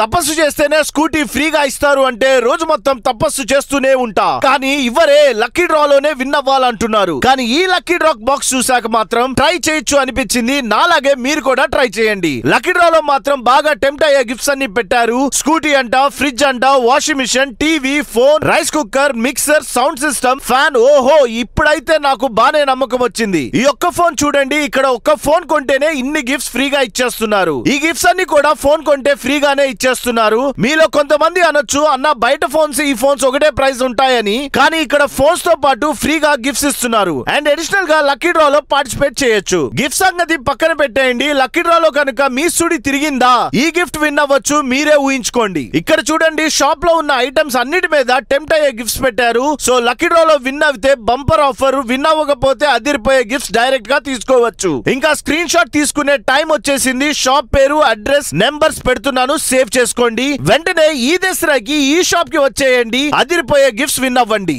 తపస్సు చేస్తేనే స్కూటీ ఫ్రీగా ఇస్తారు అంటే రోజు మొత్తం తపస్సు చేస్తూనే ఉంటా, కానీ ఇవ్వరే, లక్కీ డ్రాలోనే విన్ అవ్వాలంటున్నారు. కానీ ఈ లక్కీ డ్రా బాక్స్ చూసాక మాత్రం ట్రై చేయొచ్చు అనిపించింది. నాలాగే మీరు కూడా ట్రై చేయండి. లక్కీ డ్రాలో మాత్రం బాగా టెంప్ట్ అయ్యే గిఫ్ట్స్ అన్ని పెట్టారు. స్కూటీ అంట, ఫ్రిడ్జ్ అంట, washing machine, TV, phone, rice cooker, mixer, sound system, fan. ఓహో, ఇప్పుడైతే నాకు బానే నమ్మకం వచ్చింది. ఈ ఒక్క ఫోన్ చూడండి, ఇక్కడ ఒక్క ఫోన్ కొంటేనే ఇన్ని గిఫ్ట్స్ ఫ్రీగా ఇచ్చేస్తున్నారు. ఈ గిఫ్ట్స్ అన్ని కూడా ఫోన్ కొంటే ఫ్రీగానే ఇచ్చేస్తున్నారు. మీలో కొంతమంది అనొచ్చు, అన్న బయట ఫోన్స్ ఈ ఫోన్స్ ఒకటే ప్రైస్ ఉంటాయని, కానీ ఇక్కడ ఫోన్స్ తో పాటు ఫ్రీగా గిఫ్ట్స్ ఇస్తున్నారు. అండ్ అడిషనల్ గా లక్కీ డ్రాలో పార్టిసిపేట్ చేయొచ్చు. గిఫ్ట్ సంగతి పక్కన పెట్టేయండి, లక్కీ డ్రాలో కనుక మీ సుడి తిరిగిందా ఈ గిఫ్ట్ విన్ అవ్వచ్చు, మీరే ఊహించుకోండి. ఇక్కడ చూడండి, షాప్ లో ఉన్న ఐటమ్స్ అన్నిటి మీద టెంప్ట్ అయ్యే గిఫ్ట్స్ పెట్టారు. సో లక్కీ డ్రాలో విన్ అయితే బంపర్ ఆఫర్, విన్ అవ్వకపోతే అదిరిపోయే గిఫ్ట్స్ డైరెక్ట్ గా తీసుకోవచ్చు. ఇంకా స్క్రీన్ షాట్ తీసుకునే టైం వచ్చేసింది. షాప్ పేరు, అడ్రస్, నెంబర్స్ పెడుతున్నాను, సేవ్ చేసుకోండి. వెంటనే ఈ దసరాకి ఈ షాప్ కి వచ్చేయండి, అదిరిపోయే గిఫ్ట్స్ విన్ అవ్వండి.